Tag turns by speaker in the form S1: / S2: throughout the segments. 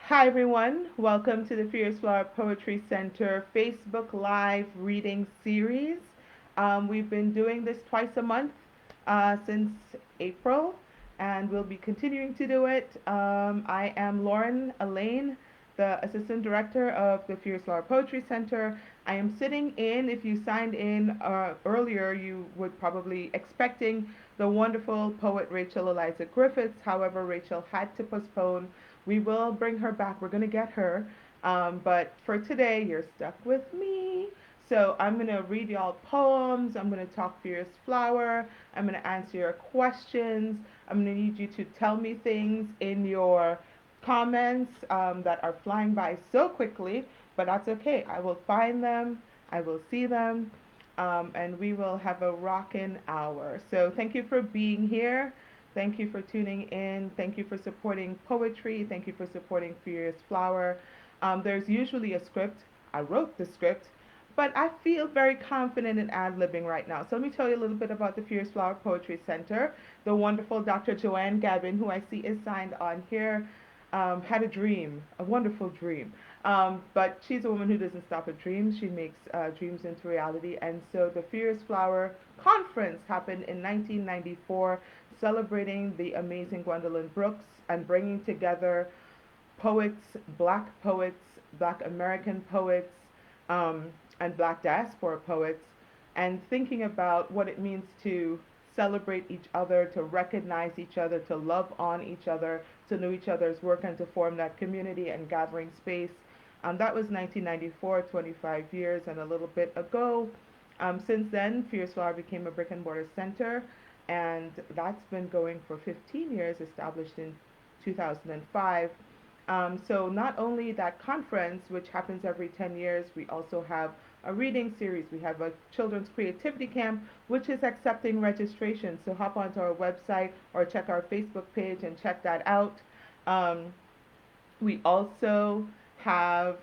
S1: Hi, everyone. Welcome to the Fierce Flower Poetry Center Facebook Live reading series. We've been doing this twice a month since April, and we'll be continuing to do it. I am Alleyne, the Assistant Director of the Fierce Flower Poetry Center. I am sitting in, if you signed in earlier, you would probably expecting the wonderful poet Rachel Eliza Griffiths. However, Rachel had to postpone. We will bring her back. We're going to get her. But for today, you're stuck with me. So I'm going to read y'all poems. I'm going to talk Fierce Flower. I'm going to answer your questions. I'm going to need you to tell me things in your comments that are flying by so quickly, but that's okay. I will find them. I will see them. And we will have a rockin' hour. So thank you for being here. Thank you for tuning in. Thank you for supporting poetry. Thank you for supporting Furious Flower. There's usually a script. I wrote the script, but I feel very confident in ad-libbing right now. So let me tell you a little bit about the Furious Flower Poetry Center. The wonderful Dr. Joanne Gavin, who I see is signed on here, had a dream, a wonderful dream. But she's a woman who doesn't stop at dreams. She makes dreams into reality. And so the Fierce Flower Conference happened in 1994, celebrating the amazing Gwendolyn Brooks and bringing together poets, black American poets, and black diaspora poets, and thinking about what it means to celebrate each other, to recognize each other, to love on each other, to know each other's work, and to form that community and gathering space. That was 1994, 25 years and a little bit ago. Since then, Fierce Flower became a brick and mortar center, and that's been going for 15 years, established in 2005. So not only that conference, which happens every 10 years, we also have a reading series. We have a children's creativity camp, which is accepting registration. So hop onto our website or check our Facebook page and check that out. Um, we also have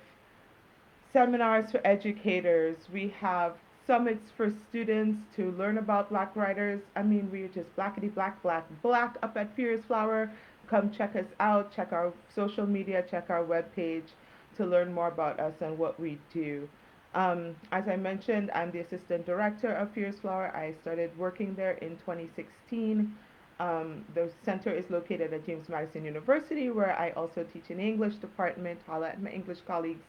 S1: seminars for educators. We have summits for students to learn about black writers. I mean, we're just blackety black up at Fierce Flower. Come check us out, check our social media, check our webpage to learn more about us and what we do. As I mentioned, I'm the assistant director of Fierce Flower. I started working there in 2016. The center is located at James Madison University, where I also teach in the English department. Holla at my English colleagues.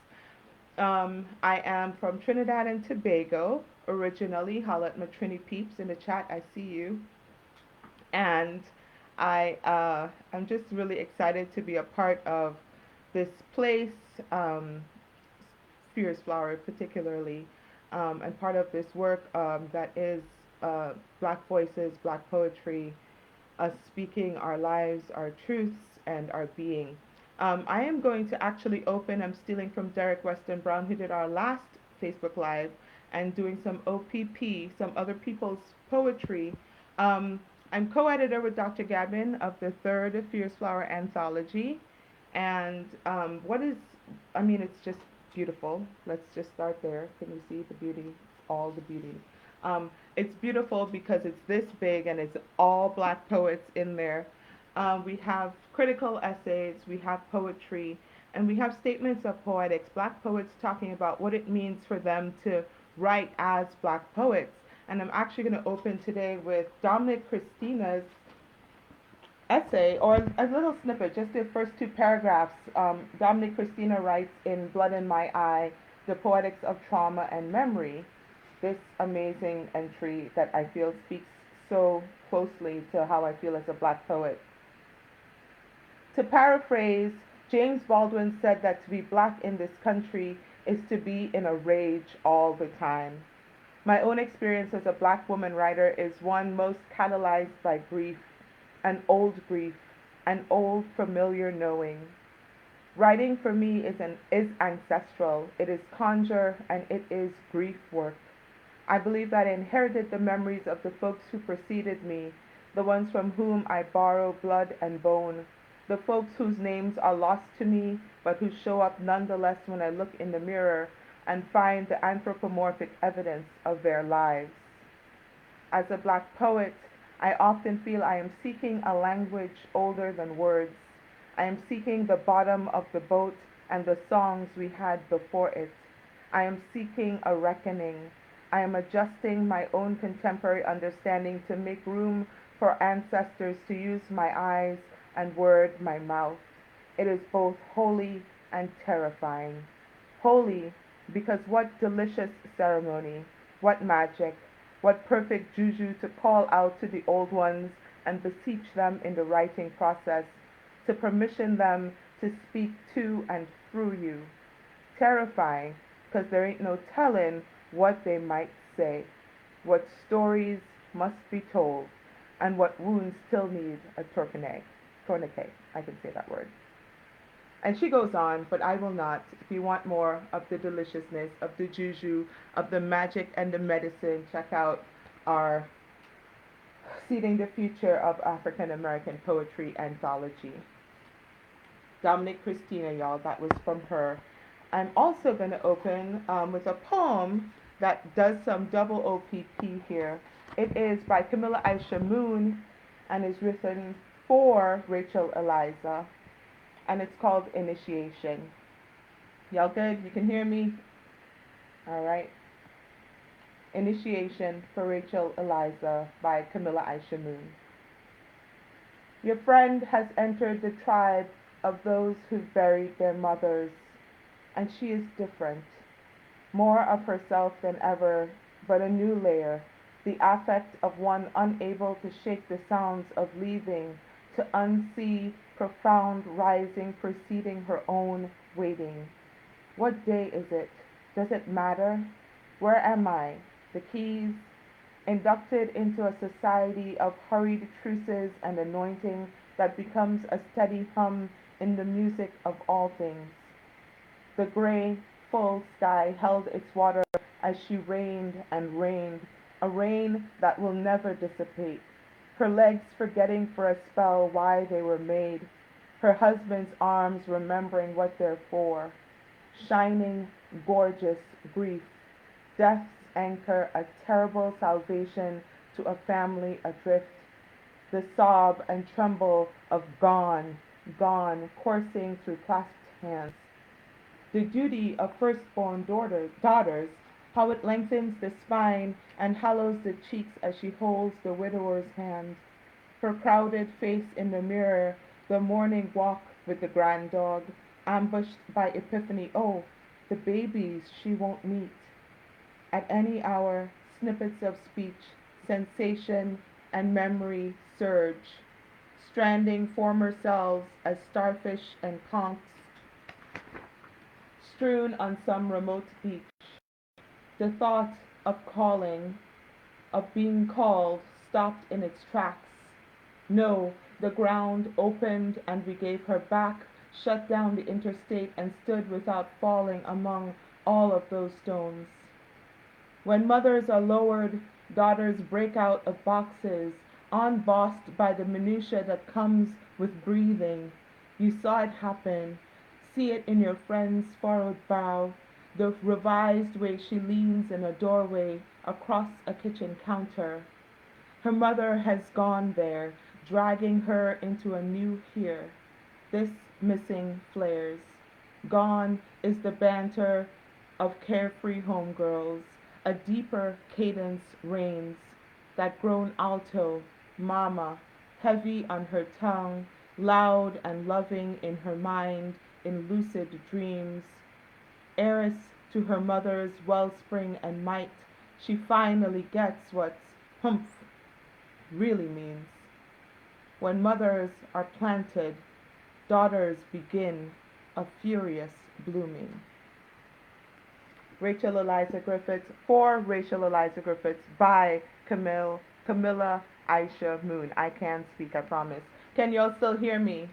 S1: I am from Trinidad and Tobago originally. Holla at my Trini peeps in the chat. I see you. And I'm just really excited to be a part of this place, Fierce Flower particularly, and part of this work that is Black voices, Black poetry, us speaking our lives, our truths, and our being. I am going to actually open, I'm stealing from Derek Weston Brown, who did our last Facebook Live, and doing some OPP, some other people's poetry. I'm co-editor with Dr. Gavin of the third Fierce Flower anthology. And I mean, it's just beautiful. Let's just start there. Can you see the beauty? All the beauty. It's beautiful because it's this big and it's all black poets in there. We have critical essays, we have poetry, and we have statements of poetics. Black poets talking about what it means for them to write as black poets. And I'm actually going to open today with Dominic Christina's essay, or a little snippet, just the first two paragraphs. Dominic Christina writes in Blood in My Eye, The Poetics of Trauma and Memory, this amazing entry that I feel speaks so closely to how I feel as a black poet. To paraphrase, James Baldwin said that to be black in this country is to be in a rage all the time. My own experience as a black woman writer is one most catalyzed by grief, grief, an old familiar knowing. Writing for me is ancestral. It is conjure and it is grief work. I believe that I inherited the memories of the folks who preceded me, the ones from whom I borrow blood and bone, the folks whose names are lost to me, but who show up nonetheless when I look in the mirror and find the anthropomorphic evidence of their lives. As a black poet, I often feel I am seeking a language older than words, I am seeking the bottom of the boat and the songs we had before it. I am seeking a reckoning. I am adjusting my own contemporary understanding to make room for ancestors to use my eyes and word my mouth. It is both holy and terrifying. Holy, because what delicious ceremony, what magic, what perfect juju to call out to the old ones and beseech them in the writing process, to permission them to speak to and through you. Terrifying, because there ain't no telling what they might say, what stories must be told, and what wounds still need a tourniquet. Tourniquet, I can say that word. And she goes on, but I will not. If you want more of the deliciousness, of the juju, of the magic and the medicine, check out our Seeding the Future of African American Poetry anthology. Dominic Christina, y'all, that was from her. I'm also going to open with a poem that does some double OPP here. It is by Camilla Aisha Moon and is written for Rachel Eliza, and it's called Initiation. Y'all good? You can hear me? All right. Initiation for Rachel Eliza by Camilla Aisha Moon. Your friend has entered the tribe of those who've buried their mothers, and she is different, more of herself than ever, but a new layer, the affect of one unable to shake the sounds of leaving, to unsee profound rising preceding her own waiting. What day is it? Does it matter? Where am I? The keys? Inducted into a society of hurried truces and anointing that becomes a steady hum in the music of all things. The gray, full sky held its water as she rained and rained, a rain that will never dissipate, her legs forgetting for a spell why they were made, her husband's arms remembering what they're for, shining, gorgeous grief, death's anchor, a terrible salvation to a family adrift, the sob and tremble of gone, gone, coursing through clasped hands. The duty of firstborn daughters, how it lengthens the spine and hollows the cheeks as she holds the widower's hand. Her crowded face in the mirror, the morning walk with the grand dog, ambushed by epiphany, oh, the babies she won't meet. At any hour, snippets of speech, sensation, and memory surge, stranding former selves as starfish and conchs strewn on some remote beach. The thought of calling, of being called, stopped in its tracks. No, the ground opened and we gave her back, shut down the interstate, and stood without falling among all of those stones. When mothers are lowered, daughters break out of boxes, unbossed by the minutia that comes with breathing. You saw it happen. See it in your friend's furrowed brow, the revised way she leans in a doorway across a kitchen counter. Her mother has gone there, dragging her into a new here. This missing flares. Gone is the banter of carefree homegirls. A deeper cadence reigns, that grown alto, mama, heavy on her tongue, loud and loving in her mind, in lucid dreams. Heiress to her mother's wellspring and might, she finally gets what humph really means. When mothers are planted, daughters begin a furious blooming. Rachel Eliza Griffiths, for Rachel Eliza Griffiths, by Camilla Aisha Moon. I can speak, I promise. Can y'all still hear me?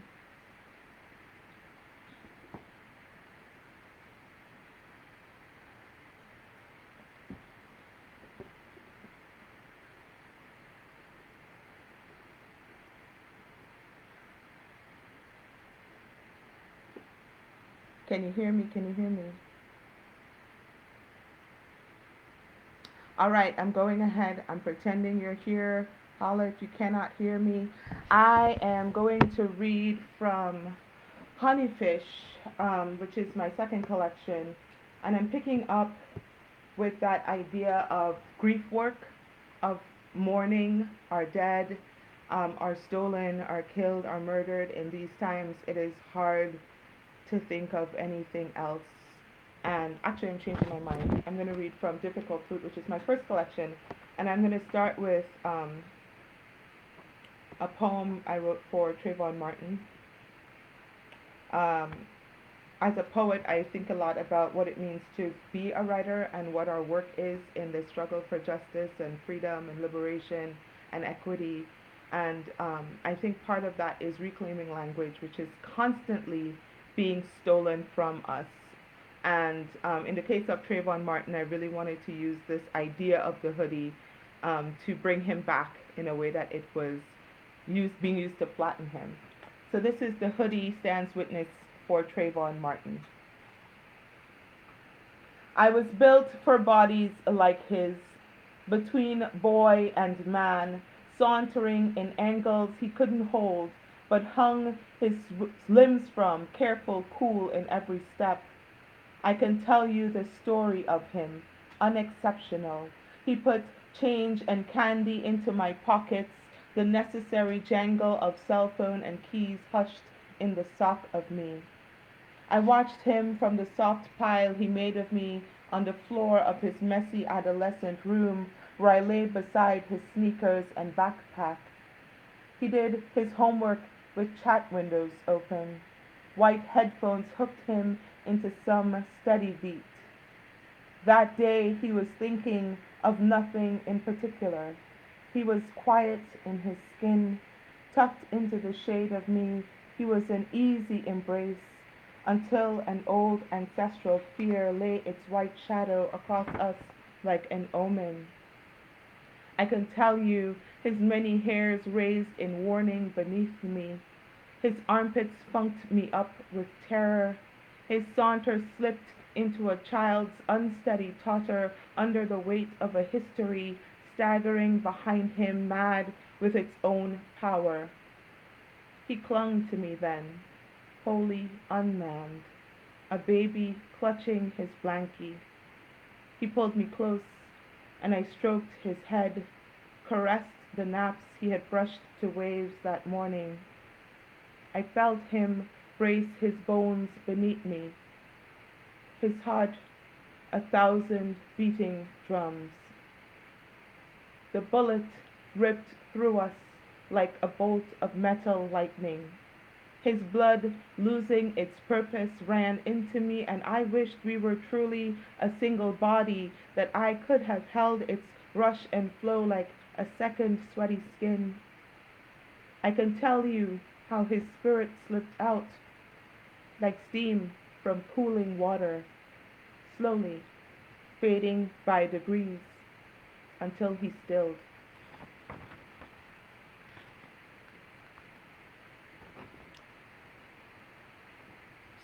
S1: Can you hear me? Can you hear me? All right, I'm going ahead. I'm pretending you're here. Holla if you cannot hear me. I am going to read from Honeyfish, which is my second collection, and I'm picking up with that idea of grief work, of mourning our dead, are stolen, are killed, are murdered. In these times, it is hard to think of anything else. And actually, I'm changing my mind. I'm going to read from Difficult Fruit, which is my first collection, and I'm going to start with a poem I wrote for Trayvon Martin. Um, as a poet, I think a lot about what it means to be a writer and what our work is in the struggle for justice and freedom and liberation and equity. And I think part of that is reclaiming language, which is constantly being stolen from us. And in the case of Trayvon Martin, I really wanted to use this idea of the hoodie to bring him back in a way that it was being used to flatten him. So this is the hoodie stands witness for Trayvon Martin. I was built for bodies like his, between boy and man, sauntering in angles he couldn't hold, but hung his limbs from, careful, cool in every step. I can tell you the story of him, unexceptional. He put change and candy into my pockets, the necessary jangle of cell phone and keys hushed in the sock of me. I watched him from the soft pile he made of me on the floor of his messy adolescent room where I lay beside his sneakers and backpack. He did his homework with chat windows open. White headphones hooked him into some steady beat. That day he was thinking of nothing in particular. He was quiet in his skin, tucked into the shade of me. He was an easy embrace until an old ancestral fear lay its white shadow across us like an omen. I can tell you his many hairs raised in warning beneath me. His armpits funked me up with terror. His saunter slipped into a child's unsteady totter under the weight of a history staggering behind him, mad with its own power. He clung to me then, wholly unmanned, a baby clutching his blankie. He pulled me close, and I stroked his head, caressed the naps he had brushed to waves that morning. I felt him brace his bones beneath me, his heart 1,000 beating drums. The bullet ripped through us like a bolt of metal lightning. His blood, losing its purpose, ran into me, and I wished we were truly a single body, that I could have held its rush and flow like a second sweaty skin. I can tell you how his spirit slipped out like steam from cooling water, slowly fading by degrees until he stilled.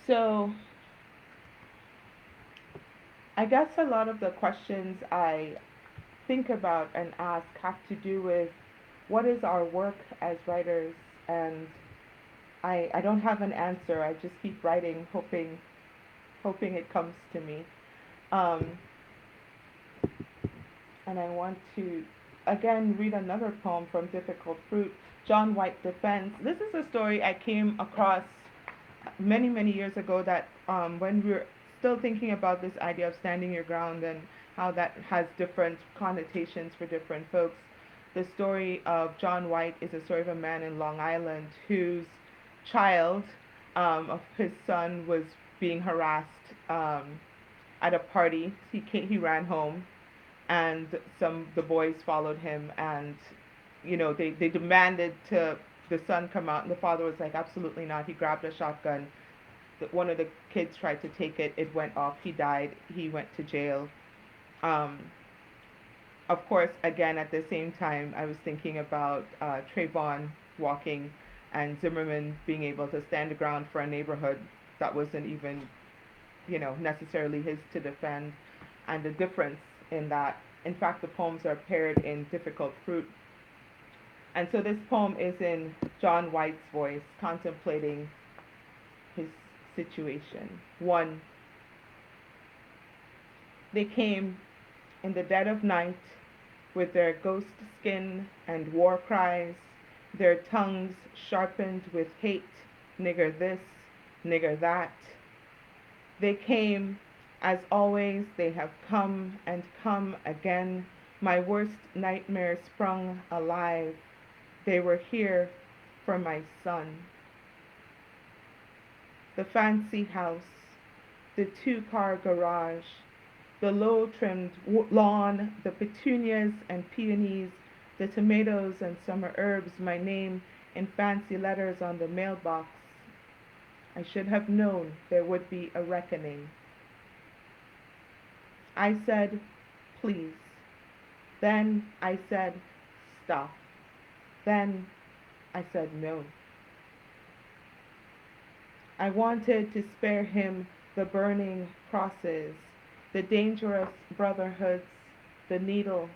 S1: So I guess a lot of the questions I think about and ask have to do with what is our work as writers, and I don't have an answer. I just keep writing, hoping it comes to me. Um, and I want to again read another poem from Difficult Fruit, John White Defense. This is a story I came across many years ago that when we were still thinking about this idea of standing your ground and how that has different connotations for different folks. The story of John White is a story of a man in Long Island whose child of his son was being harassed at a party. He ran home, and the boys followed him, and they demanded to the son come out, and the father was like, absolutely not. He grabbed a shotgun. One of the kids tried to take it. It went off. He died. He went to jail. Of course, again, at the same time, I was thinking about Trayvon walking and Zimmerman being able to stand the ground for a neighborhood that wasn't even, necessarily his to defend, and the difference in that. In fact, the poems are paired in Difficult Fruit. And so this poem is in John White's voice, contemplating his situation. One, they came in the dead of night with their ghost skin and war cries, their tongues sharpened with hate, nigger this, nigger that. They came, as always, they have come and come again, my worst nightmare sprung alive. They were here for my son. The fancy house, the two-car garage, the low-trimmed lawn, the petunias and peonies, the tomatoes and summer herbs, my name in fancy letters on the mailbox. I should have known there would be a reckoning. I said, please. Then I said, stop. Then I said no. I wanted to spare him the burning crosses, the dangerous brotherhoods, the needle,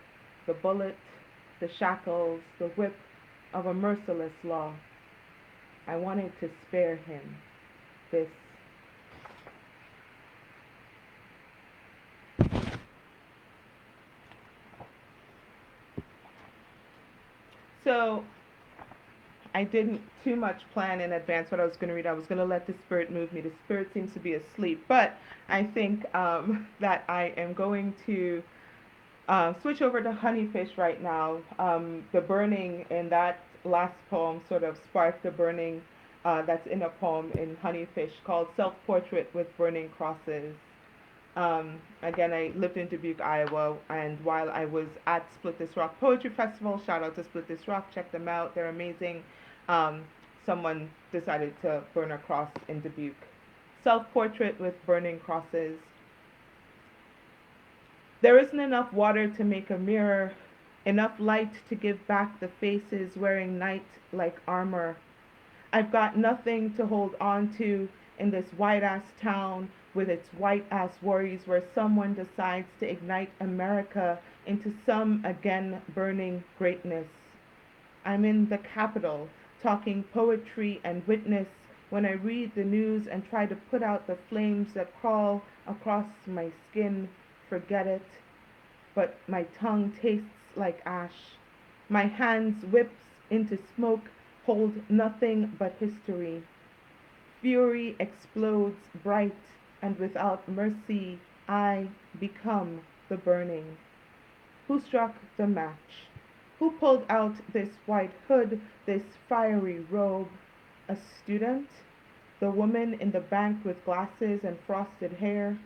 S1: the bullet, the shackles, the whip of a merciless law. I wanted to spare him this. So I didn't too much plan in advance what I was going to read. I was going to let the spirit move me. The spirit seems to be asleep, but I think that I am going to switch over to Honeyfish right now. The burning in that last poem sort of sparked the burning that's in a poem in Honeyfish called Self-Portrait with Burning Crosses. Again, I lived in Dubuque, Iowa, and while I was at Split This Rock Poetry Festival, shout out to Split This Rock, check them out, they're amazing. Someone decided to burn a cross in Dubuque. Self-Portrait with Burning Crosses. There isn't enough water to make a mirror, enough light to give back the faces wearing night like armor. I've got nothing to hold on to in this white-ass town with its white-ass worries where someone decides to ignite America into some again burning greatness. I'm in the Capitol talking poetry and witness when I read the news and try to put out the flames that crawl across my skin. Forget it. But my tongue tastes like ash. My hands whips into smoke hold nothing but history. Fury explodes bright and without mercy I become the burning. Who struck the match? Who pulled out this white hood, this fiery robe? A student? The woman in the bank with glasses and frosted hair?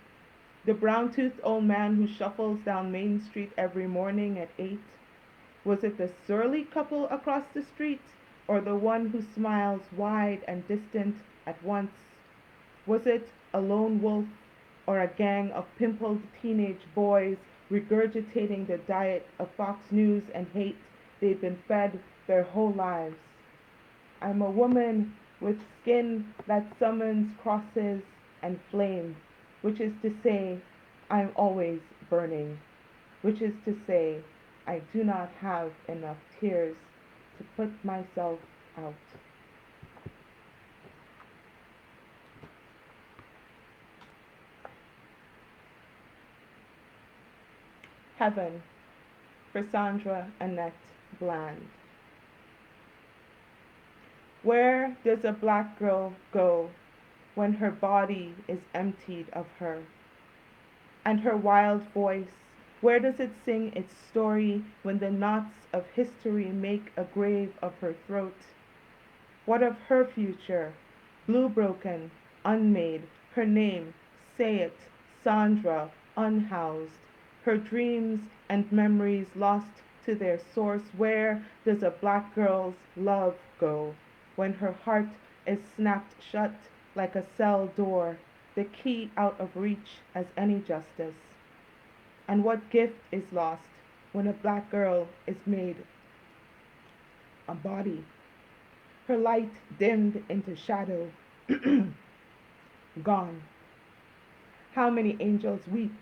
S1: The brown-toothed old man who shuffles down Main Street every morning at 8? Was it the surly couple across the street, or the one who smiles wide and distant at once? Was it a lone wolf, or a gang of pimpled teenage boys regurgitating the diet of Fox News and hate they'd been fed their whole lives? I'm a woman with skin that summons crosses and flame, which is to say, I'm always burning, which is to say, I do not have enough tears to put myself out. Heaven, for Sandra Annette Bland. Where does a black girl go when her body is emptied of her? And her wild voice, where does it sing its story when the knots of history make a grave of her throat? What of her future? Blue broken, unmade, her name, say it, Sandra, unhoused. Her dreams and memories lost to their source. Where does a black girl's love go when her heart is snapped shut like a cell door, the key out of reach as any justice? And what gift is lost when a black girl is made a body? Her light dimmed into shadow, gone. How many angels weep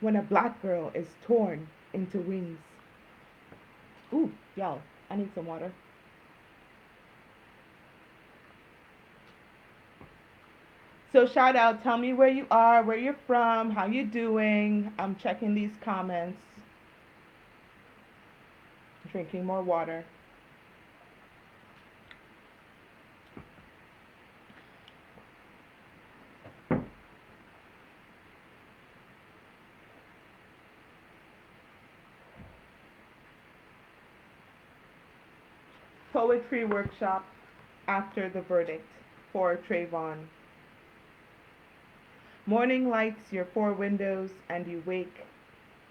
S1: when a black girl is torn into wings? Ooh, y'all, I need some water. So shout out, tell me where you are, where you're from, how you doing. I'm checking these comments, drinking more water. Poetry workshop after the verdict for Trayvon. Morning lights your four windows and you wake.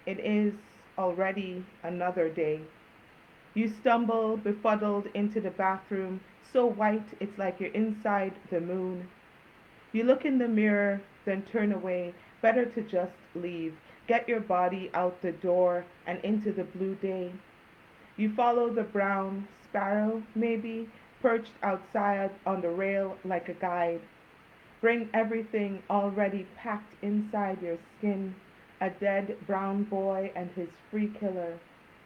S1: It is already another day. You stumble, befuddled, into the bathroom, so white it's like you're inside the moon. You look in the mirror, then turn away. Better to just leave. Get your body out the door and into the blue day. You follow the brown sparrow, maybe, perched outside on the rail like a guide. Bring everything already packed inside your skin. A dead brown boy and his free killer.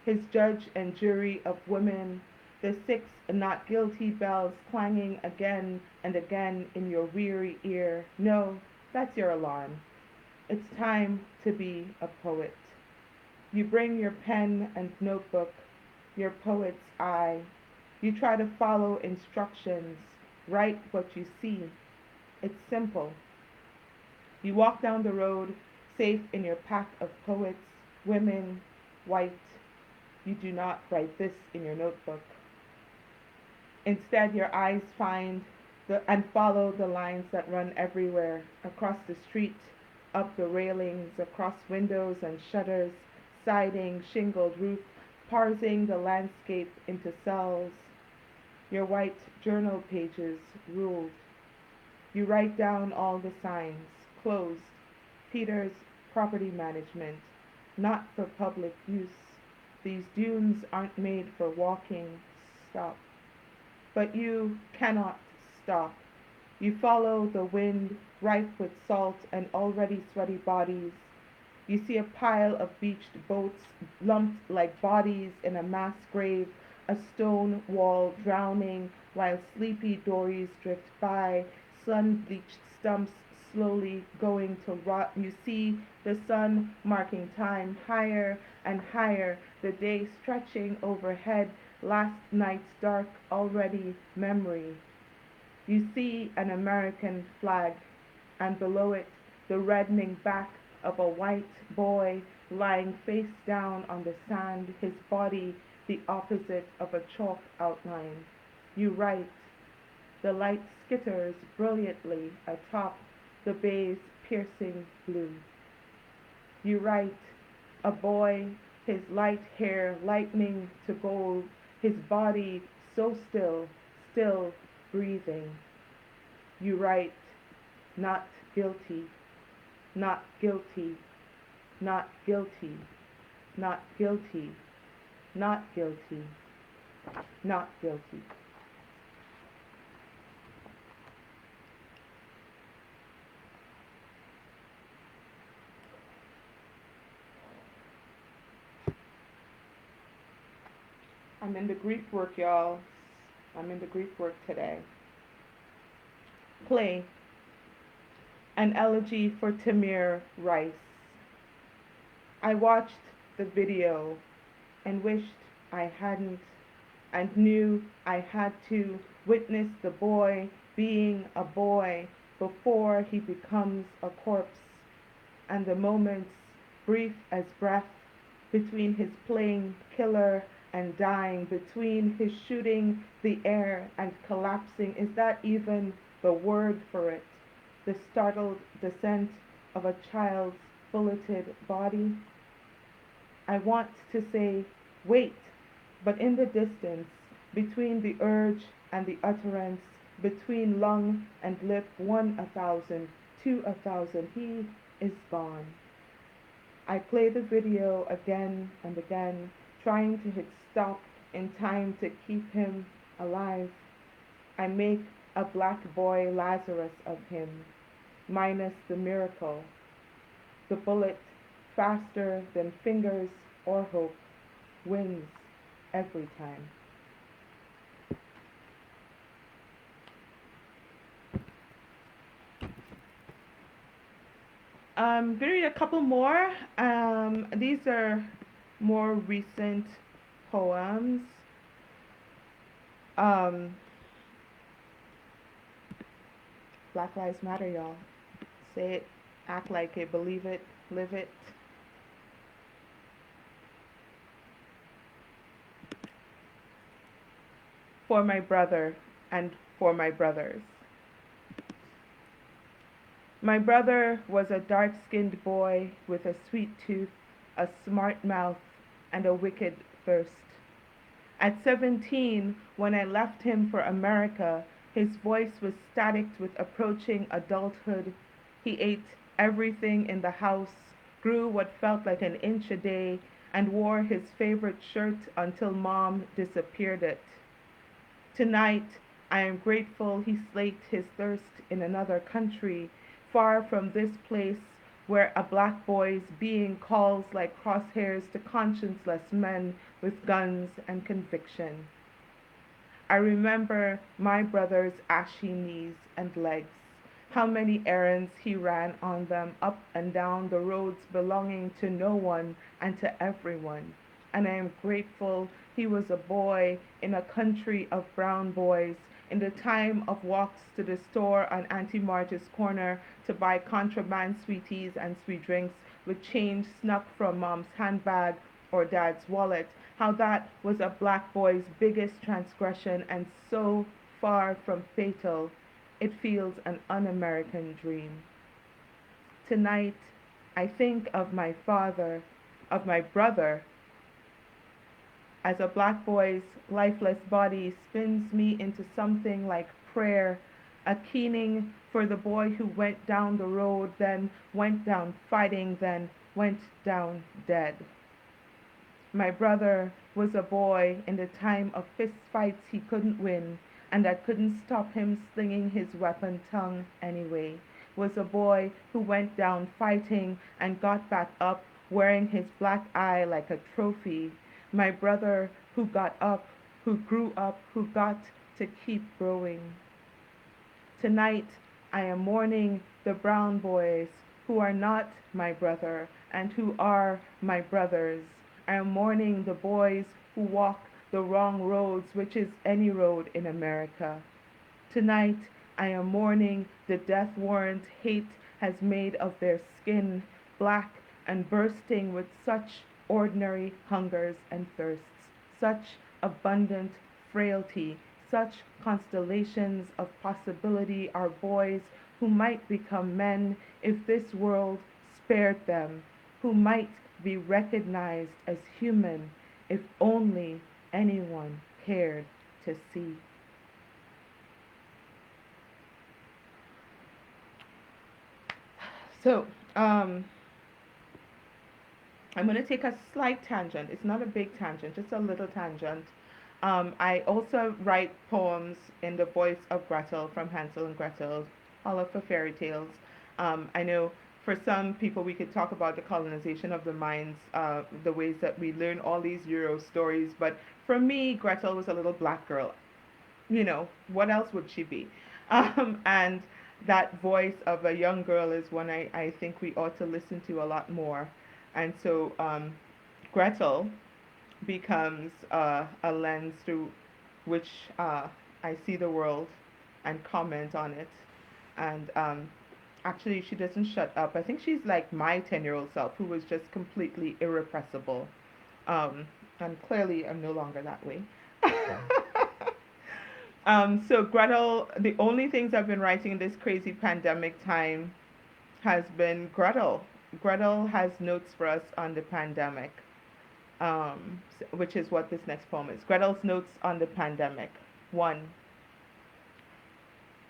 S1: His judge and jury of women. The six not guilty bells clanging again and again in your weary ear. No, that's your alarm. It's time to be a poet. You bring your pen and notebook, your poet's eye. You try to follow instructions, write what you see. It's simple. You walk down the road, safe in your pack of poets, women, white. You do not write this in your notebook. Instead, your eyes find and follow the lines that run everywhere, across the street, up the railings, across windows and shutters, siding, shingled roof, parsing the landscape into cells. Your white journal pages ruled. You write down all the signs, closed, Peter's property management, not for public use. These dunes aren't made for walking. Stop. But you cannot stop. You follow the wind, ripe with salt and already sweaty bodies. You see a pile of beached boats lumped like bodies in a mass grave, a stone wall drowning while sleepy dories drift by, sun-bleached stumps slowly going to rot. You see the sun marking time higher and higher, the day stretching overhead, last night's dark already memory. You see an American flag, and below it the reddening back of a white boy lying face down on the sand, his body the opposite of a chalk outline. You write. The light skitters brilliantly atop the bay's piercing blue. You write, a boy, his light hair lightening to gold, his body so still, still breathing. You write, not guilty, not guilty, not guilty, not guilty, not guilty, not guilty. I'm in the grief work, y'all. I'm in the grief work today. Play. An elegy for Tamir Rice. I watched the video and wished I hadn't, and knew I had to witness the boy being a boy before he becomes a corpse, and the moments, brief as breath, between his playing killer and dying, between his shooting the air and collapsing. Is that even the word for it? The startled descent of a child's bulleted body. I want to say, wait, but in the distance, between the urge and the utterance, between lung and lip, 1,000, 2,000, he is gone. I play the video again and again, trying to hit stop in time to keep him alive. I make a black boy Lazarus of him, minus the miracle. The bullet, faster than fingers or hope, wins every time. Gonna read a couple more. These are more recent poems. Um, Black Lives Matter, y'all. Say it, act like it, believe it, live it. For my brother and for my brothers. My brother was a dark skinned boy with a sweet tooth, a smart mouth, and a wicked thirst. At 17, when I left him for America, his voice was static with approaching adulthood. He ate everything in the house, grew what felt like an inch a day, and wore his favorite shirt until mom disappeared it. Tonight, I am grateful he slaked his thirst in another country, far from this place where a black boy's being calls like crosshairs to conscienceless men with guns and conviction. I remember my brother's ashy knees and legs, how many errands he ran on them up and down the roads belonging to no one and to everyone. And I am grateful he was a boy in a country of brown boys in the time of walks to the store on Auntie Marge's corner to buy contraband sweeties and sweet drinks with change snuck from mom's handbag or dad's wallet, how that was a black boy's biggest transgression and so far from fatal, it feels an un American dream. Tonight, I think of my father, of my brother, as a black boy's lifeless body spins me into something like prayer, a keening for the boy who went down the road, then went down fighting, then went down dead. My brother was a boy in the time of fist fights he couldn't win and that couldn't stop him slinging his weapon tongue anyway. Was a boy who went down fighting and got back up wearing his black eye like a trophy. My brother who got up, who grew up, who got to keep growing. Tonight I am mourning the brown boys who are not my brother and who are my brothers. I am mourning the boys who walk the wrong roads, which is any road in America. Tonight I am mourning the death warrant hate has made of their skin, black and bursting with such ordinary hungers and thirsts, such abundant frailty, such constellations of possibility are boys who might become men if this world spared them, who might be recognized as human if only anyone cared to see. So, I'm going to take a slight tangent. It's not a big tangent, just a little tangent. I also write poems in the voice of Gretel from Hansel and Gretel, all of the fairy tales. I know for some people we could talk about the colonization of the minds, the ways that we learn all these Euro stories, but for me, Gretel was a little black girl. You know, what else would she be? And that voice of a young girl is one I think we ought to listen to a lot more. And so Gretel becomes a lens through which I see the world and comment on it. And actually, she doesn't shut up. I think she's like my 10-year-old self, who was just completely irrepressible. And clearly, I'm no longer that way. So Gretel, the only things I've been writing in this crazy pandemic time has been Gretel. Gretel has notes for us on the pandemic, which is what this next poem is. Gretel's notes on the pandemic. 1.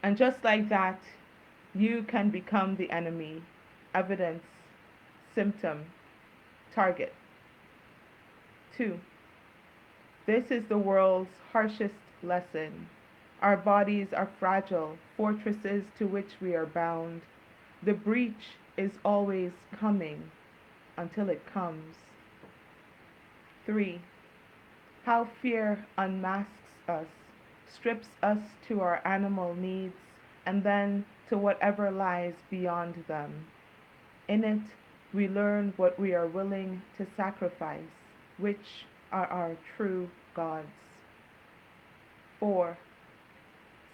S1: And just like that, you can become the enemy, evidence, symptom, target. 2. This is the world's harshest lesson. Our bodies are fragile, fortresses to which we are bound. The breach is always coming until it comes. 3. How fear unmasks us, strips us to our animal needs, and then to whatever lies beyond them. In it, we learn what we are willing to sacrifice, which are our true gods. 4.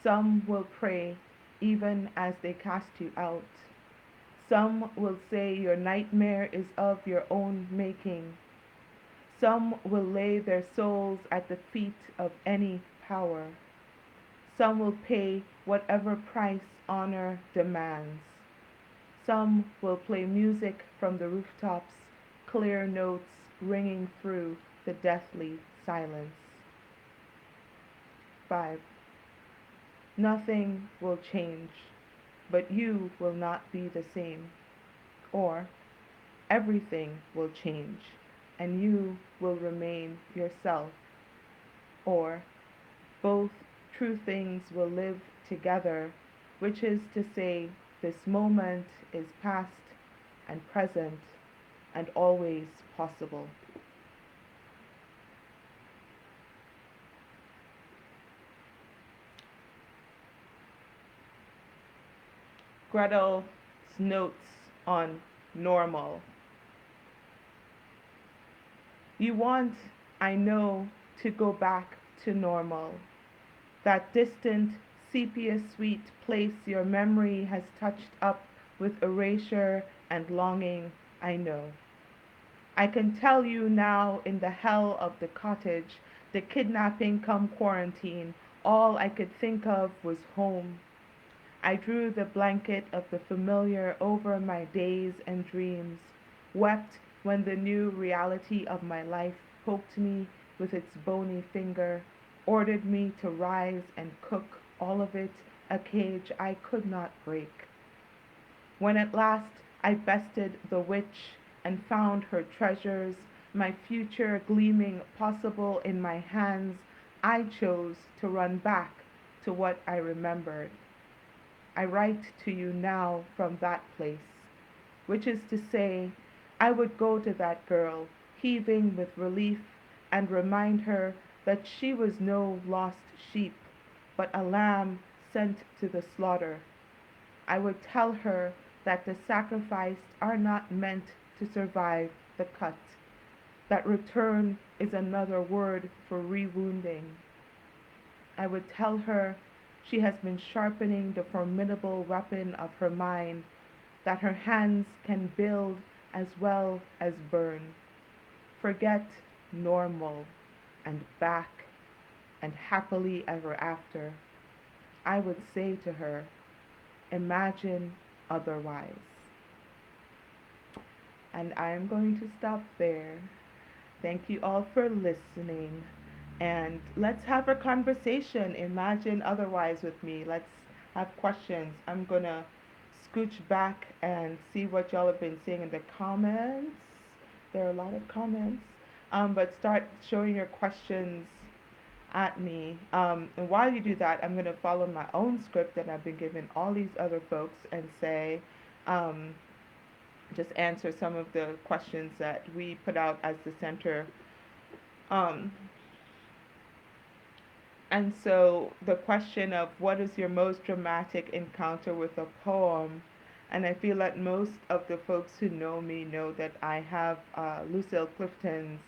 S1: Some will pray even as they cast you out. Some will say your nightmare is of your own making. Some will lay their souls at the feet of any power. Some will pay whatever price honor demands. Some will play music from the rooftops, clear notes ringing through the deathly silence. 5. Nothing will change, but you will not be the same. Or everything will change, and you will remain yourself. Or both true things will live together, which is to say, this moment is past and present and always possible. Gretel's notes on normal. You want, I know, to go back to normal. That distant, sepia sweet place your memory has touched up with erasure and longing, I know. I can tell you now in the hell of the cottage, the kidnapping come quarantine, all I could think of was home. I drew the blanket of the familiar over my days and dreams, wept when the new reality of my life poked me with its bony finger, ordered me to rise and cook all of it, a cage I could not break. When at last I bested the witch and found her treasures, my future gleaming possible in my hands, I chose to run back to what I remembered. I write to you now from that place, which is to say, I would go to that girl, heaving with relief, and remind her that she was no lost sheep, but a lamb sent to the slaughter. I would tell her that the sacrificed are not meant to survive the cut, that return is another word for rewounding. I would tell her she has been sharpening the formidable weapon of her mind, that her hands can build as well as burn. Forget normal and back and happily ever after. I would say to her, imagine otherwise. And I'm going to stop there. Thank you all for listening. And let's have a conversation. Imagine otherwise with me. Let's have questions. I'm going to scooch back and see what y'all have been saying in the comments. There are a lot of comments. But start showing your questions at me. And while you do that, I'm going to follow my own script that I've been giving all these other folks and say, just answer some of the questions that we put out as the center. And so the question of what is your most dramatic encounter with a poem, and I feel that most of the folks who know me know that I have Lucille Clifton's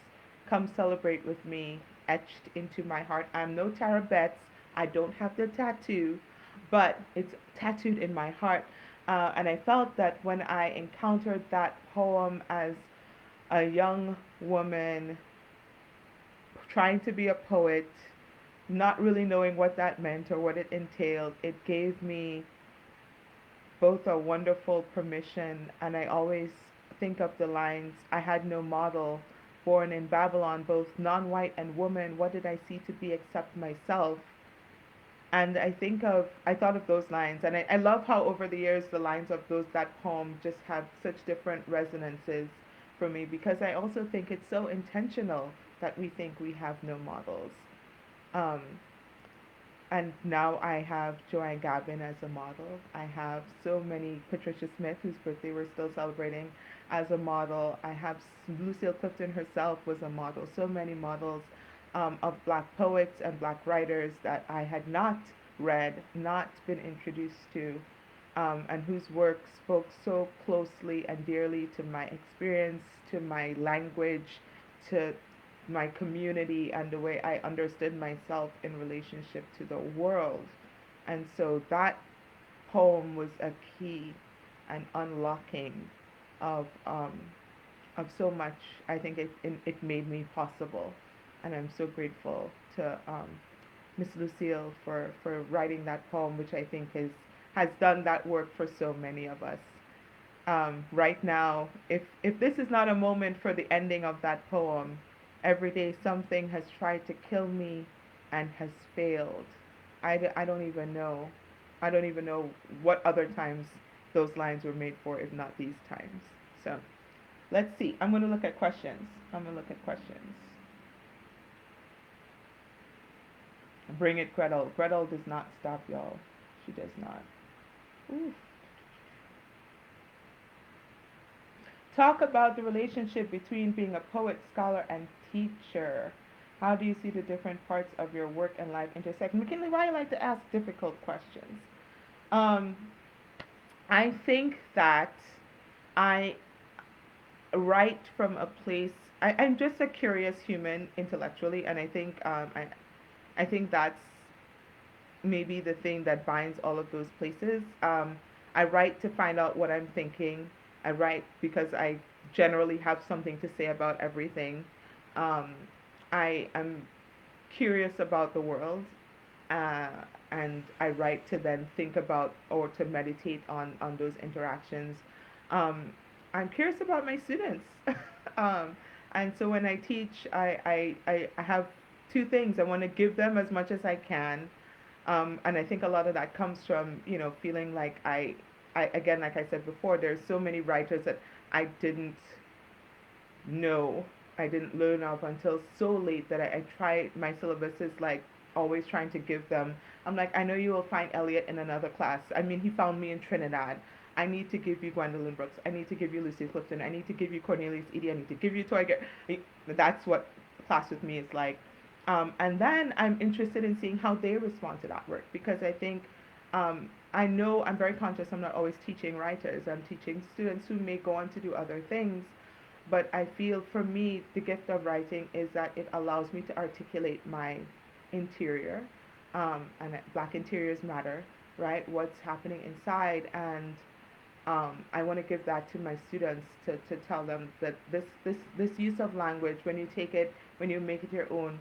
S1: Come Celebrate With Me etched into my heart. I'm no Tara Betts. I don't have the tattoo, but it's tattooed in my heart. And I felt that when I encountered that poem as a young woman trying to be a poet, not really knowing what that meant or what it entailed, it gave me both a wonderful permission, and I always think of the lines, I had no model, born in Babylon, both non-white and woman, what did I see to be except myself? And I thought of those lines, and I love how over the years the lines of that poem just have such different resonances for me, because I also think it's so intentional that we think we have no models. And now I have Joanne Gavin as a model. I have so many, Patricia Smith, whose birthday we're still celebrating, as a model. I have Lucille Clifton herself was a model. So many models of black poets and black writers that I had not read, not been introduced to. and whose work spoke so closely and dearly to my experience, to my language, to my community, and the way I understood myself in relationship to the world. And so that poem was a key and unlocking of so much. I think it made me possible, and I'm so grateful to Miss Lucille for writing that poem, which I think has done that work for so many of us. Right now, if this is not a moment for the ending of that poem, every day something has tried to kill me and has failed. I don't even know. I don't even know what other times those lines were made for, if not these times. So let's see. I'm going to look at questions. I'm going to look at questions. Bring it, Gretel. Gretel does not stop, y'all. She does not. Oof. Talk about the relationship between being a poet, scholar, and teacher. How do you see the different parts of your work and life intersect? McKinley, why do you like to ask difficult questions? Um, I think that I write from a place. I'm just a curious human intellectually, and I think that's maybe the thing that binds all of those places. I write to find out what I'm thinking. I write because I generally have something to say about everything. Um, I am curious about the world, uh, and I write to then think about or to meditate on those interactions. Um, I'm curious about my students, um, and so when I teach, I have two things. I want to give them as much as I can, and I think a lot of that comes from, feeling like again, like I said before, there's so many writers that I didn't know, I didn't learn of until so late that I try, my syllabus is like always trying to give them. I'm like, I know you will find Elliot in another class. I mean, he found me in Trinidad. I need to give you Gwendolyn Brooks. I need to give you Lucy Clifton. I need to give you Cornelius Eady. I need to give you Toy. That's what class with me is like. And then I'm interested in seeing how they respond to that work, because I think I know I'm very conscious I'm not always teaching writers. I'm teaching students who may go on to do other things. But I feel for me, the gift of writing is that it allows me to articulate my interior. And black interiors matter, right? What's happening inside. And I want to give that to my students to tell them that this use of language, when you take it, when you make it your own,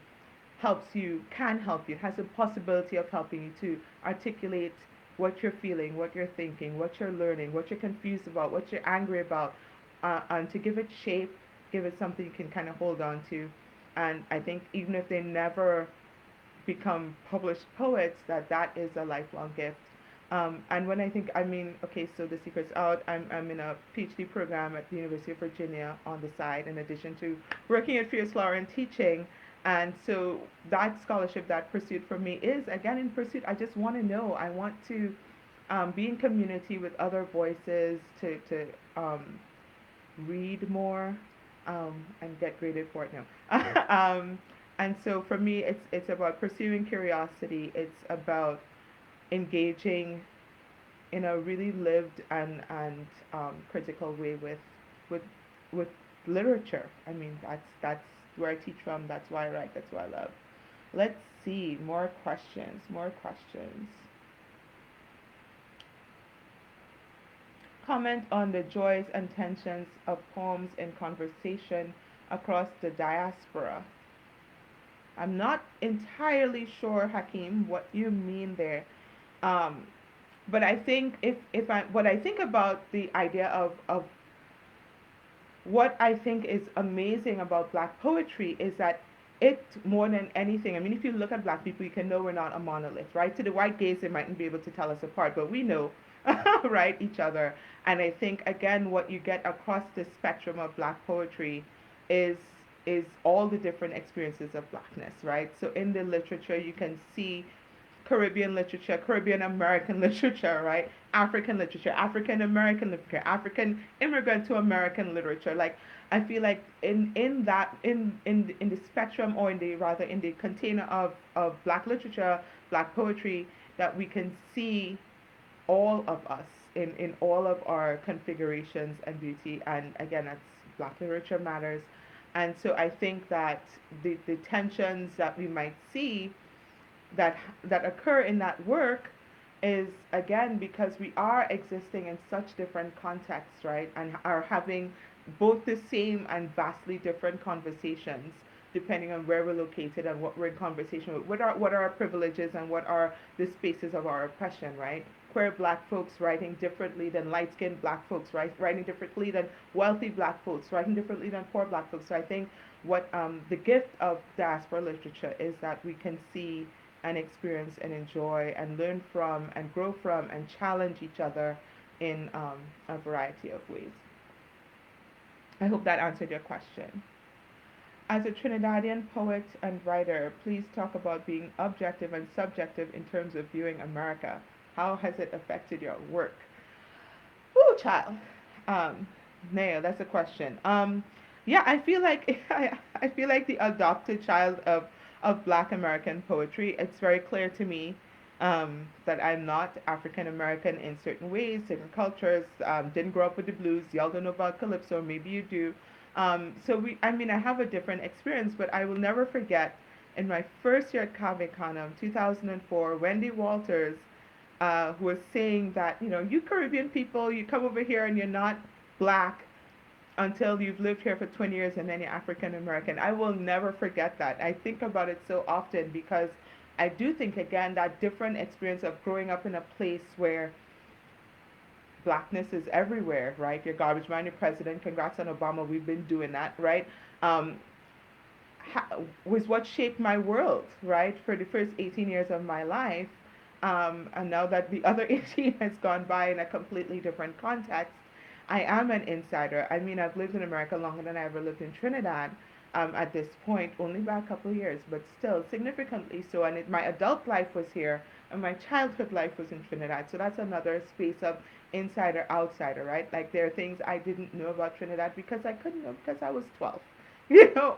S1: can help you. It has the possibility of helping you to articulate what you're feeling, what you're thinking, what you're learning, what you're confused about, what you're angry about, and to give it shape, give it something you can kind of hold on to. And I think even if they never become published poets, that is a lifelong gift. And when I think, I mean, okay, so the secret's out. I'm in a PhD program at the University of Virginia on the side, in addition to working at Fierce Flower and teaching. And so that scholarship, that pursuit for me is, again, in pursuit. I just want to know. I want to be in community with other voices, to read more, and get graded for it now. And so for me, it's about pursuing curiosity. It's about engaging in a really lived and critical way with with literature. I mean, that's where I teach from. That's why I write. That's why I love. Let's see, more questions. More questions. Comment on the joys and tensions of poems in conversation across the diaspora. I'm not entirely sure, Hakeem, what you mean there. Um, but I think if I what I think about the idea of what I think is amazing about black poetry is that it, more than anything, I mean, if you look at black people, you can know we're not a monolith, right? To the white gaze, they mightn't be able to tell us apart, but we know, right, each other. And I think, again, what you get across the spectrum of black poetry is is all the different experiences of blackness, right? So in the literature, you can see Caribbean literature, Caribbean American literature, right? African literature, African American literature, African immigrant to American literature. Like, I feel like in that in the spectrum, or in the rather in the container of black literature, black poetry, that we can see all of us in all of our configurations and beauty. And again, that's Black literature matters. And so I think that the tensions that we might see that occur in that work is again because we are existing in such different contexts, right? And are having both the same and vastly different conversations depending on where we're located and what we're in conversation with. What are our privileges and what are the spaces of our oppression, right? Queer black folks writing differently than light skinned black folks, right? Writing differently than wealthy black folks, writing differently than poor black folks. So I think what the gift of diaspora literature is that we can see and experience and enjoy and learn from and grow from and challenge each other in a variety of ways. I hope that answered your question. As a Trinidadian poet and writer, please talk about being objective and subjective in terms of viewing America. How has it affected your work? Ooh, child. Um, Nail, that's a question. Yeah, I feel like I feel like the adopted child of Black American poetry. It's very clear to me that I'm not African American in certain ways, certain cultures. Didn't grow up with the blues. Y'all don't know about calypso. Maybe you do. I mean, I have a different experience, but I will never forget in my first year at Cave Canem, 2004, Wendy Walters was saying that, you Caribbean people, you come over here and you're not black until you've lived here for 20 years and then you're African American. I will never forget that. I think about it so often because I do think, again, that different experience of growing up in a place where blackness is everywhere, right? Your garbage man, your president, congrats on Obama, we've been doing that, right? Um, was what shaped my world, right, for the first 18 years of my life. And now that the other 18 has gone by in a completely different context, I am an insider. I mean, I've lived in America longer than I ever lived in Trinidad at this point, only by a couple of years, but still significantly so. And my adult life was here, and my childhood life was in Trinidad. So that's another space of insider, outsider, right? Like there are things I didn't know about Trinidad because I couldn't know because I was 12,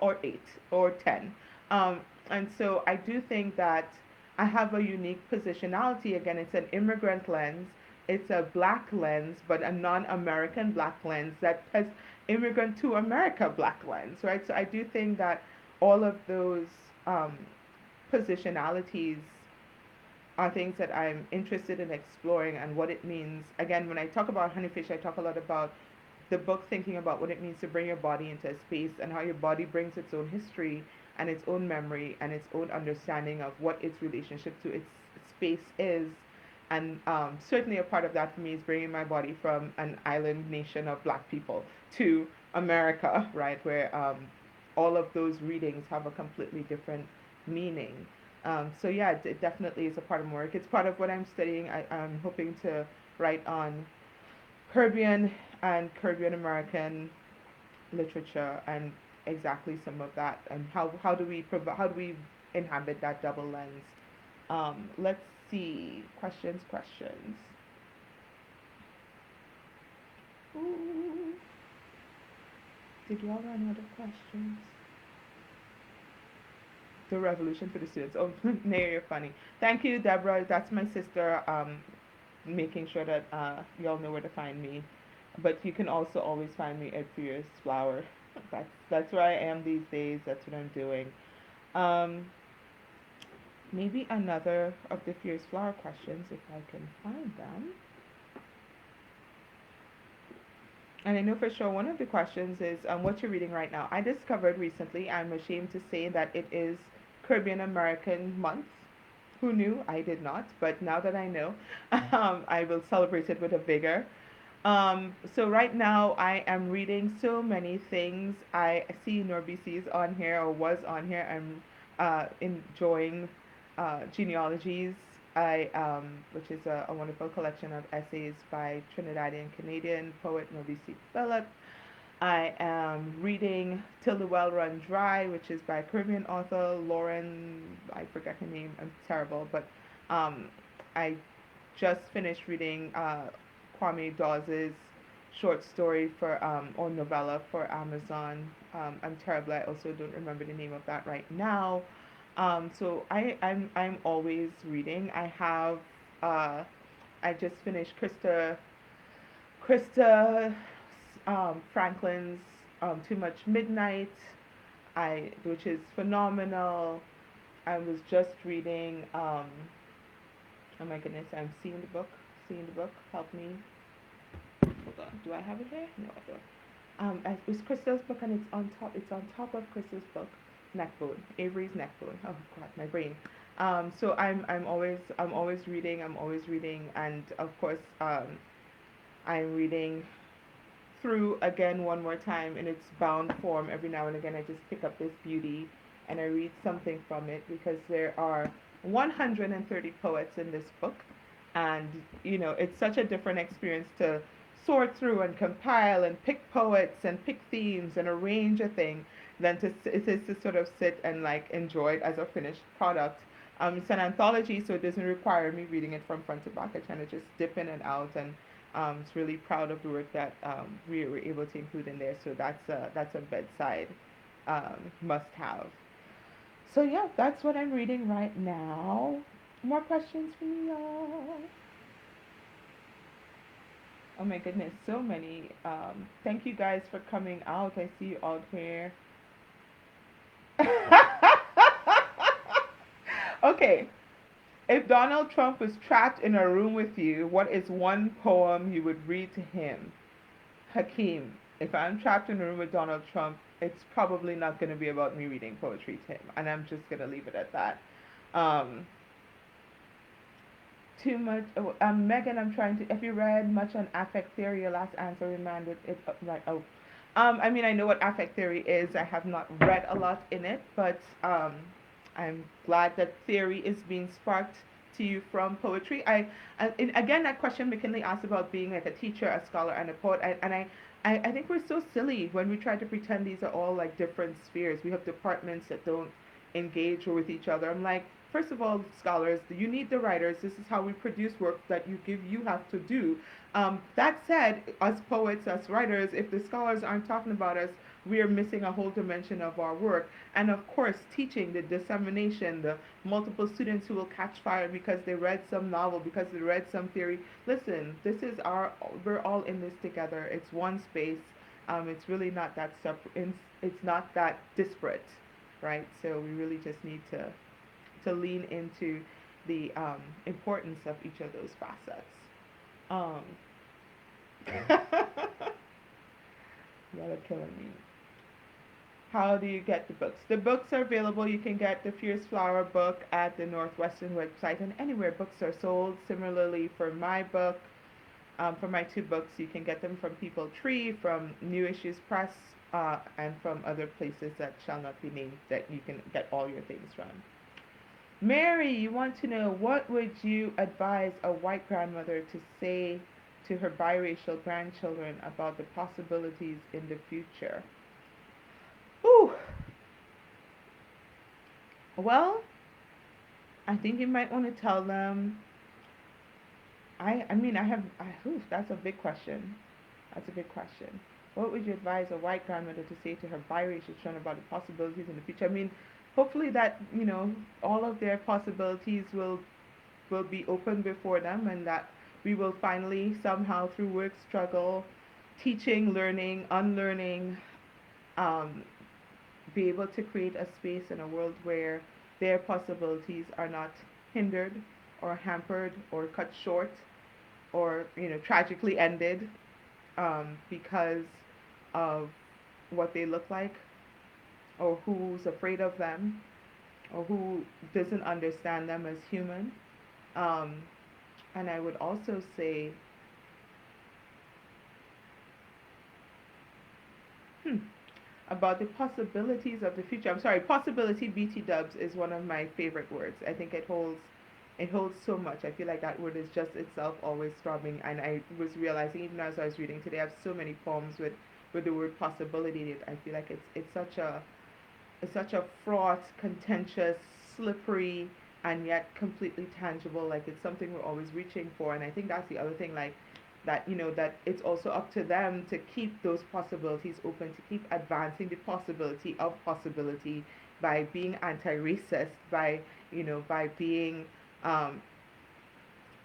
S1: or 8 or 10. And so I do think that I have a unique positionality. Again, it's an immigrant lens, it's a black lens, but a non-American black lens that has immigrant to America black lens, right? So I do think that all of those um, positionalities are things that I'm interested in exploring and what it means. Again, when I talk about Honeyfish, I talk a lot about the book thinking about what it means to bring your body into a space and how your body brings its own history and its own memory and its own understanding of what its relationship to its space is. And certainly a part of that for me is bringing my body from an island nation of black people to America, right, where all of those readings have a completely different meaning. So yeah, it definitely is a part of my work. It's part of what I'm studying. I'm hoping to write on Caribbean and Caribbean American literature and exactly some of that and how do we how do we inhabit that double lens. Let's see, questions. Ooh. Did y'all run out of questions? The revolution for the students. Oh, Nair, you're funny. Thank you, Deborah. That's my sister. Making sure that y'all know where to find me. But you can also always find me at Fierce Flower. That's where I am these days. That's what I'm doing. Um, Maybe another of the Fierce Flower questions if I can find them. And I know for sure one of the questions is what you're reading right now. I discovered recently, I'm ashamed to say, that it is Caribbean American Month. Who knew? I did not, but now that I know, I will celebrate it with a vigor. So right now I am reading so many things. I see Norbisi is on here or was on here. I'm enjoying genealogies. Which is a wonderful collection of essays by Trinidadian Canadian poet Norbisi Philip. I am reading Till the Well Run Dry, which is by Caribbean author Lauren, I forget her name, I'm terrible, but I just finished reading Kwame Dawes's short story for, or novella for Amazon. I'm terrible, I also don't remember the name of that right now. So I'm always reading. I have, I just finished Krista Krista Franklin's Too Much Midnight, which is phenomenal. I was just reading. Oh my goodness, I'm seeing the book. Seeing the book. Help me. Hold on. Do I have it here? No, I don't. It was Crystal's book, and it's on top. It's on top of Crystal's book, Neckbone, Avery's Neckbone. Oh God, my brain. So I'm always reading. I'm always reading, and of course, I'm reading through again one more time in its bound form. Every now and again, I just pick up this beauty, and I read something from it because there are 130 poets in this book, and it's such a different experience to sort through and compile and pick poets and pick themes and arrange a thing than it is to sort of sit and like enjoy it as a finished product. It's an anthology, so it doesn't require me reading it from front to back. I kind of just dip in and out, and it's really proud of the work that we were able to include in there. So that's a bedside must have. So yeah, that's what I'm reading right now. More questions for me, y'all? Oh my goodness, so many. Thank you guys for coming out. I see you out here. Okay, if Donald Trump was trapped in a room with you, what is one poem you would read to him? Hakeem, if I'm trapped in a room with Donald Trump, it's probably not going to be about me reading poetry to him, and I'm just going to leave it at that. Um, Too much. Oh, Megan, I'm trying to. Have you read much on affect theory? Your last answer reminded it. Right. Oh, I mean, I know what affect theory is. I have not read a lot in it, but I'm glad that theory is being sparked to you from poetry. And again, that question McKinley asked about being like a teacher, a scholar, and a poet. I think we're so silly when we try to pretend these are all like different spheres. We have departments that don't engage with each other. I'm like, first of all, scholars, you need the writers. This is how we produce work that you have to do. That said, us poets, us writers, if the scholars aren't talking about us, we are missing a whole dimension of our work. And of course, teaching, the dissemination, the multiple students who will catch fire because they read some novel, because they read some theory. Listen, we're all in this together. It's one space. It's really not that separate. It's not that disparate, right? So we really just need to lean into the importance of each of those facets. Um, Y'all are killing me. How do you get the books? The books are available. You can get the Fierce Flower book at the Northwestern website and anywhere books are sold. Similarly, for my book, for my two books, you can get them from People Tree, from New Issues Press, and from other places that shall not be named that you can get all your things from. Mary, you want to know what would you advise a white grandmother to say to her biracial grandchildren about the possibilities in the future? Ooh. Well, I think you might want to tell them. I mean, that's a big question. That's a big question. What would you advise a white grandmother to say to her biracial children about the possibilities in the future? I mean, hopefully that all of their possibilities will be open before them, and that we will finally somehow through work, struggle, teaching, learning, unlearning, um, be able to create a space in a world where their possibilities are not hindered or hampered or cut short or tragically ended because of what they look like, or who's afraid of them, or who doesn't understand them as human. Um, and I would also say, about the possibilities of the future. I'm sorry, possibility, BT dubs is one of my favorite words. I think it holds so much. I feel like that word is just itself always throbbing. And I was realizing, even as I was reading today, I have so many poems with the word possibility in it. I feel like it's such a fraught, contentious, slippery, and yet completely tangible. Like it's something we're always reaching for. And I think that's the other thing, like that it's also up to them to keep those possibilities open, to keep advancing the possibility of possibility by being anti-racist, by being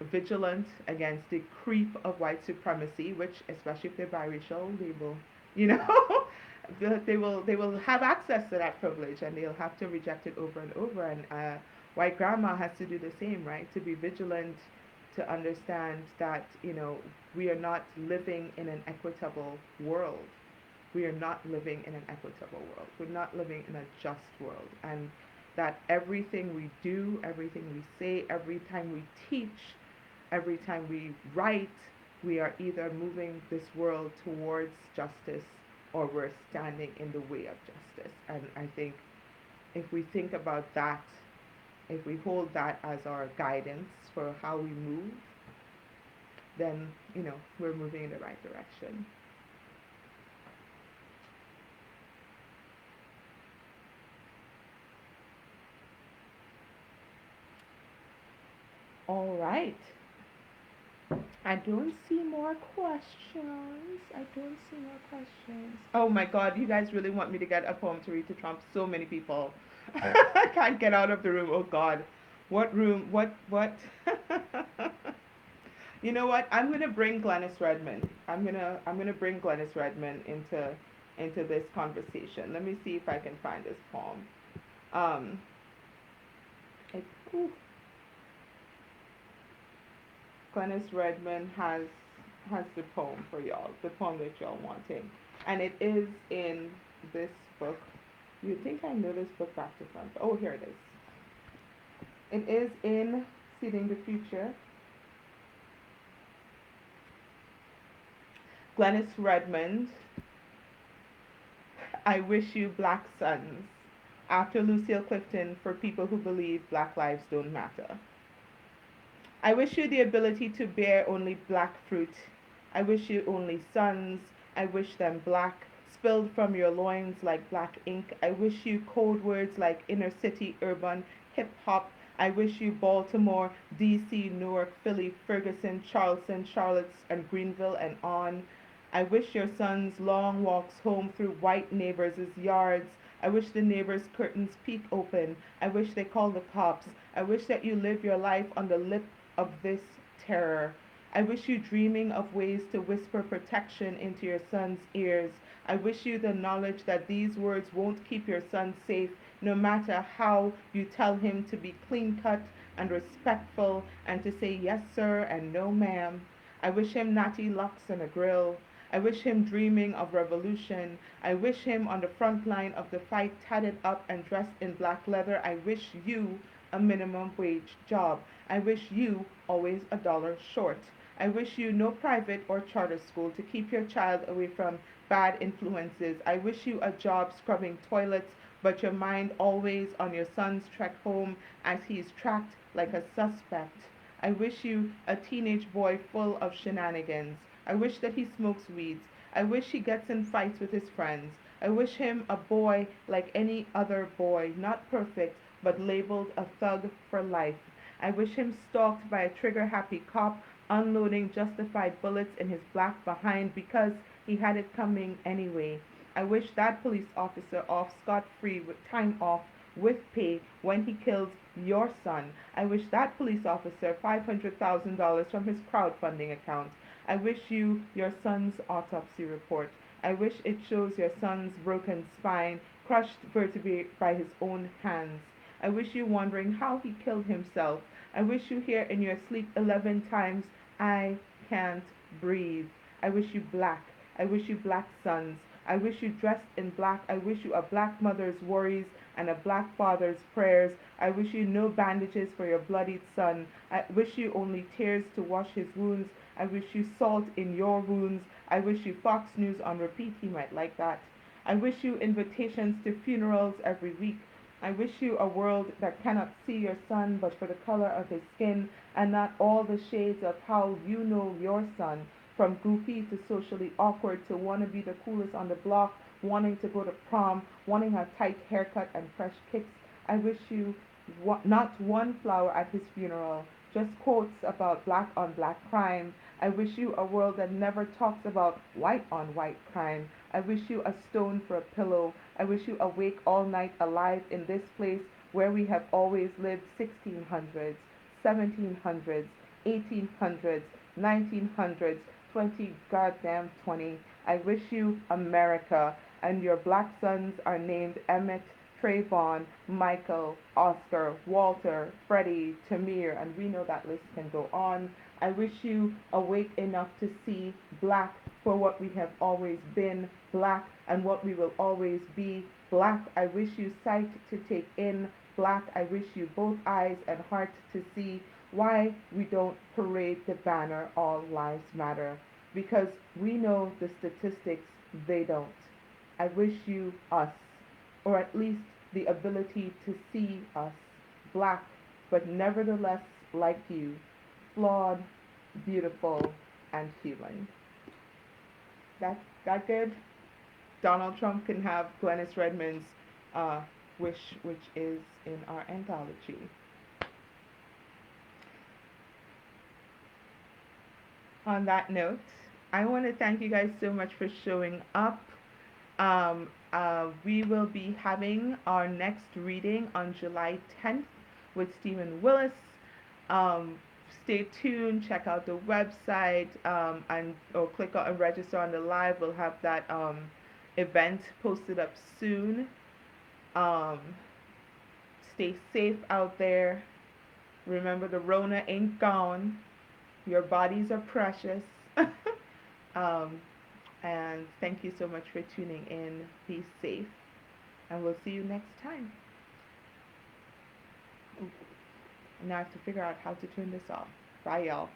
S1: vigilant against the creep of white supremacy, which, especially if they're biracial, they will, you know, they will have access to that privilege, and they'll have to reject it over and over. And white grandma has to do the same, right? To be vigilant, to understand that we are not living in an equitable world. We are not living in an equitable world. We're not living in a just world, and that everything we do, everything we say, every time we teach, every time we write, we are either moving this world towards justice or we're standing in the way of justice. And I think if we think about that, if we hold that as our guidance for how we move, then, we're moving in the right direction. All right. I don't see more questions. I don't see more questions. Oh my God, you guys really want me to get a poem to read to Trump? So many people. I can't get out of the room. Oh God. What room? What? You know what? I'm gonna bring Glennis Redmond. I'm gonna bring Glennis Redmond into this conversation. Let me see if I can find this poem. Um, it, ooh, Glennis Redmond has the poem for y'all, the poem that y'all wanting, and it is in this book. You'd think I know this book back to front. Oh, here it is. It is in Seeding the Future. Glennis Redmond, I wish you black sons. After Lucille Clifton, for people who believe black lives don't matter. I wish you the ability to bear only black fruit. I wish you only sons. I wish them black, spilled from your loins like black ink. I wish you code words like inner city, urban, hip hop. I wish you Baltimore, DC, Newark, Philly, Ferguson, Charleston, Charlotte, and Greenville, and on. I wish your sons long walks home through white neighbors' yards. I wish the neighbors' curtains peek open. I wish they call the cops. I wish that you live your life on the lip of this terror. I wish you dreaming of ways to whisper protection into your son's ears. I wish you the knowledge that these words won't keep your son safe, no matter how you tell him to be clean cut and respectful and to say yes sir and no ma'am. I wish him natty locks and a grill. I wish him dreaming of revolution. I wish him on the front line of the fight, tatted up and dressed in black leather. I wish you a minimum wage job. I wish you always $1 short. I wish you no private or charter school to keep your child away from bad influences. I wish you a job scrubbing toilets, but your mind always on your son's trek home as he's tracked like a suspect. I wish you a teenage boy full of shenanigans. I wish that he smokes weeds. I wish he gets in fights with his friends. I wish him a boy like any other boy, not perfect, but labeled a thug for life. I wish him stalked by a trigger-happy cop, unloading justified bullets in his black behind because he had it coming anyway. I wish that police officer off scot-free with time off with pay when he kills your son. I wish that police officer $500,000 from his crowdfunding account. I wish you your son's autopsy report. I wish it shows your son's broken spine, crushed vertebrae by his own hands. I wish you wondering how he killed himself. I wish you hear in your sleep 11 times, I can't breathe. I wish you black. I wish you black sons. I wish you dressed in black. I wish you a black mother's worries and a black father's prayers. I wish you no bandages for your bloodied son. I wish you only tears to wash his wounds. I wish you salt in your wounds. I wish you Fox News on repeat. He might like that. I wish you invitations to funerals every week. I wish you a world that cannot see your son but for the color of his skin and not all the shades of how you know your son, from goofy to socially awkward to wanna be the coolest on the block, wanting to go to prom, wanting a tight haircut and fresh kicks. I wish you not one flower at his funeral, just quotes about black on black crime. I wish you a world that never talks about white on white crime. I wish you a stone for a pillow. I wish you awake all night alive in this place where we have always lived 1600s, 1700s, 1800s, 1900s, 20 goddamn 20. I wish you America, and your black sons are named Emmett, Trayvon, Michael, Oscar, Walter, Freddie, Tamir, and we know that list can go on. I wish you awake enough to see black for what we have always been, black and what we will always be, black. I wish you sight to take in, black. I wish you both eyes and heart to see why we don't parade the banner All Lives Matter, because we know the statistics, they don't. I wish you us, or at least the ability to see us, black, but nevertheless like you, flawed, beautiful, and human. That good? Donald Trump can have Glennis Redmond's wish, which is in our anthology. On that note, I want to thank you guys so much for showing up. We will be having our next reading on July 10th with Stephen Willis. Um, Stay tuned, check out the website, and or click on and register on the live. We'll have that event posted up soon. Um, Stay safe out there. Remember, the Rona ain't gone. Your bodies are precious. um, and thank you so much for tuning in. Be safe, and we'll see you next time. Ooh. Now I have to figure out how to turn this off. Bye, y'all.